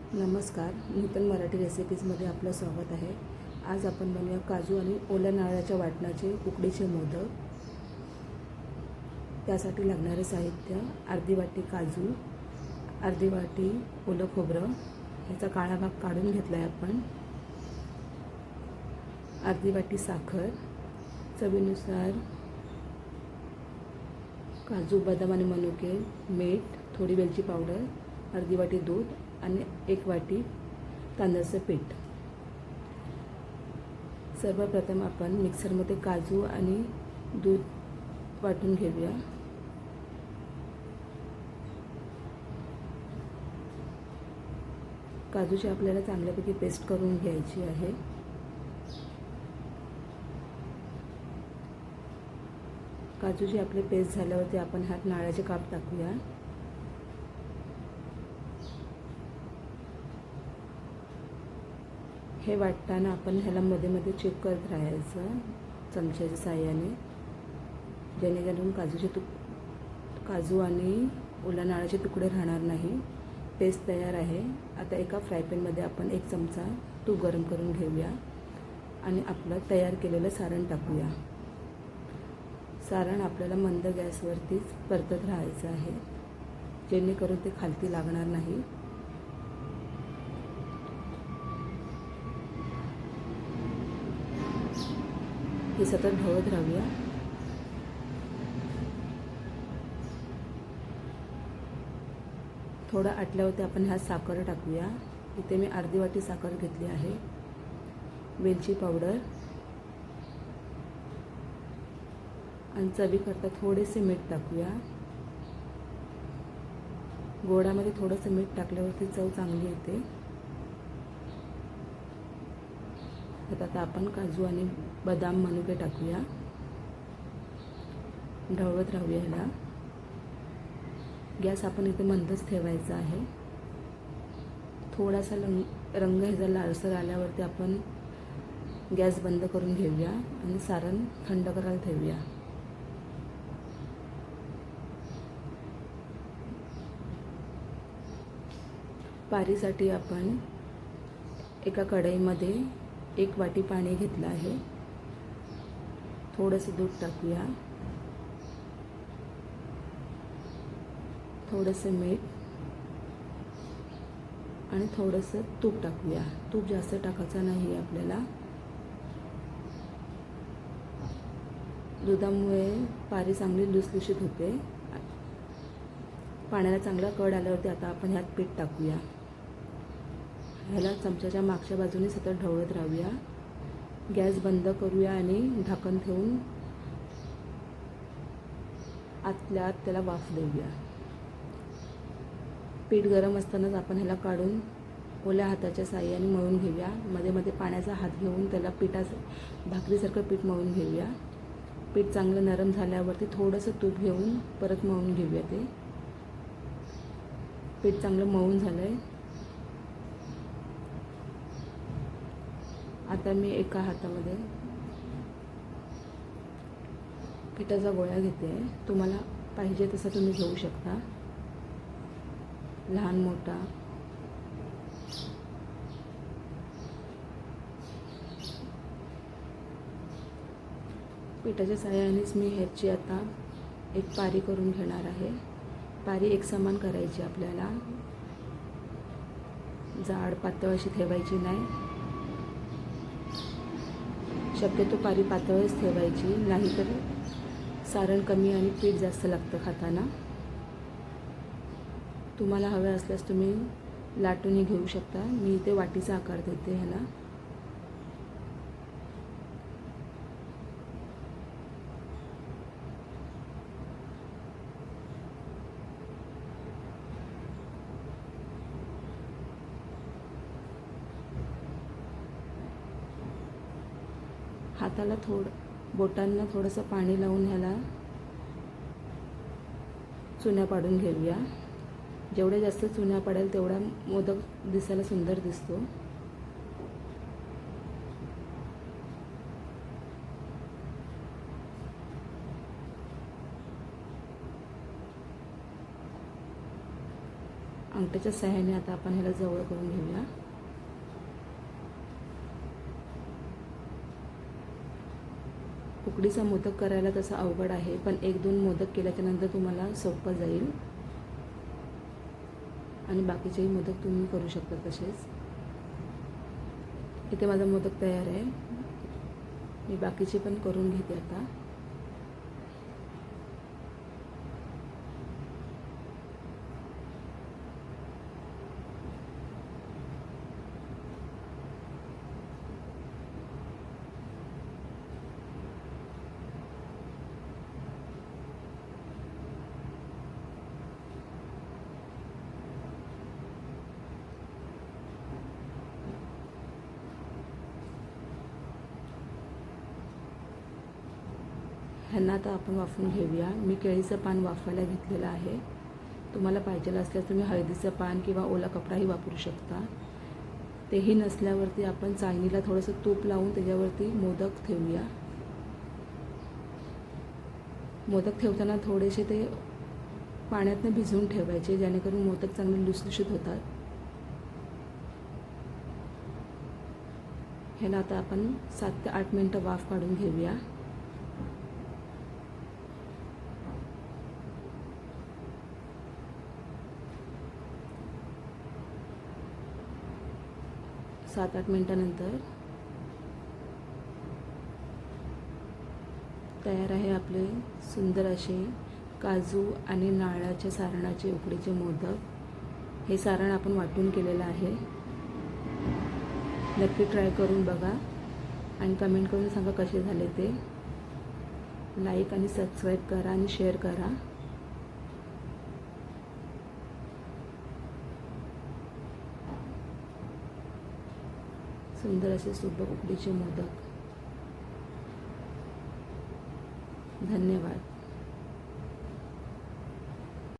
नमस्कार, नूतन मराठी रेसिपीजमध्ये आपलं स्वागत आहे। आज आपण बनवूया काजू आणि ओल्या नारळाच्या वाटणाचे उकडीचे मोदक। त्यासाठी लागणारे साहित्य: अर्धी वाटी काजू, अर्धी वाटी ओलं खोबरं, याचा काळा भाग काढून घेतला आहे आपण, अर्धी वाटी साखर, चवीनुसार काजू, बदाम आणि मनुके, मीठ, थोडी वेलची पावडर, अर्धी वाटी दूध आणि 1 वाटी तांदळाचं पीठ। सर्वप्रथम आपण मिक्सरमध्ये काजू आणि दूध वाटून घेऊया। काजूची आपल्याला चांगल्यापैकी पेस्ट करून घ्यायची आहे। काजूची आपली पेस्ट झाल्यावरती आपण ह्यात नारळाचे काप टाकूया। हे वाटताना आपण ह्याला मध्ये मध्ये चेक करत राहायचं चमच्याच्या साहाय्याने, जेणेकरून काजू आणि ओल्या नारळाचे तुकडे राहणार नाही। पेस्ट तयार आहे। आता एका फ्रायपॅनमध्ये आपण 1 चमचा तूप गरम करून घेऊया आणि आपलं तयार केलेलं सारण टाकूया। सारण आपल्याला मंद गॅसवरतीच परतत राहायचं आहे, जेणेकरून ते खालती लागणार नाही। हे सतत ढवळत राहूया। थोडं आटल्यावरती आपण ह्यात साखर टाकूया। इथे मी अर्धी वाटी साखर घेतली आहे, वेलची पावडर आणि चवीकरता थोडेसे मीठ टाकूया। गोडामध्ये थोडंसं मीठ टाकल्यावरती चव चांगली येते। आता आपण काजू आणि बदाम, मनुके टाकूया। ढवळत राहूया ह्याला। गॅस आपण इथे मंदच ठेवायचा आहे। थोडासा रंग ह्याचा लालसर आल्यावरती आपण गॅस बंद करून घेऊया आणि सारण थंड करायला ठेवूया। पारीसाठी आपण एका कढईमध्ये 1 वाटी पाणी घेतलं आहे। थोडंसं दूध टाकूया, थोडंसं मीठ आणि थोडंसं तूप टाकूया। तूप जास्त टाकायचं नाही आहे आपल्याला। दुधामुळे पारी चांगली लुसलुशीत होते। पाण्याला चांगला कड आल्यावरती आता आपण ह्यात पीठ टाकूया। ह्याला चमच्याच्या मागच्या बाजूने सतत ढवळत राहूया। गॅस बंद करूया आणि झाकण ठेवून आतल्या आत त्याला वाफ देऊया। पीठ गरम असतानाच आपण ह्याला काढून ओल्या हाताच्या साहाय्याने मळून घेऊया। मध्ये मध्ये पाण्याचा हात घेऊन त्याला भाकरीसारखं पीठ मळून घेऊया। पीठ चांगलं नरम झाल्यावरती थोडंसं तूप घेऊन परत मळून घेऊया। ते पीठ चांगलं मळून झालंय। आता मी एका हातामध्ये पिठाचा गोळा घेते। तुम्हाला पाहिजे तसं तुम्ही घेऊ शकता, लहान मोठा। पिठाच्या साहाय्यानेच मी ह्याची आता एक पारी करून घेणार आहे। पारी एकसमान करायची आपल्याला, जाड पातळ अशी ठेवायची नाही। शक्यतो पारी पातळच ठेवायची, नाहीतर सारण कमी आणि पीठ जास्त लागतं खाताना। तुम्हाला हवे असल्यास तुम्ही लाटूनही घेऊ शकता। मी इथे वाटीचा आकार देते ह्याला। हाताला बोटांना थोडंसं पाणी लावून ह्याला चुन्या पाडून घेऊया। जेवढ्या जास्त चुन्या पडेल तेवढा मोदक दिसायला सुंदर दिसतो। अंगठ्याच्या सहाय्याने आता आपण ह्याला जवळ करून घेऊया. उकडीचा मोदक करायला तसा अवघड आहे, पण 1-2 मोदक केल्याच्यानंतर तुम्हाला सोपं जाईल आणि बाकीचेही मोदक तुम्ही करू शकता तसेच. इथे माझा मोदक तयार आहे. मी बाकीचे पण करून घेते आता. ह्यांना आता आपण वाफवून घेऊया. मी केळीचं पान वाफवायला घेतलेलं आहे. तुम्हाला पाहिजे असल्यास तुम्ही हळदीचं पान किंवा ओला कपडाही वापरू शकता. तेही नसल्यावरती आपण चाळणीला थोडंसं तूप लावून त्याच्यावरती मोदक ठेवूया. मोदक ठेवताना थोडेसे ते पाण्यातनं भिजवून ठेवायचे, जेणेकरून मोदक चांगले लुसलुशीत होतात. ह्याला आता आपण 7 ते 8 मिनटं वाफ काढून घेऊया. सात 8 मिनटानंतर तयार आहे आपले सुंदर असे काजू आणि नारळाच्या सारणाचे उकडीचे मोदक. हे सारण आपण वाटून केलेलं आहे. नक्की ट्राय करून बघा आणि कमेंट करून सांगा कसे झाले ते. लाईक आणि सबस्क्राईब करा आणि शेअर करा. सुंदर असे सुबक उकडीचे मोदक. धन्यवाद.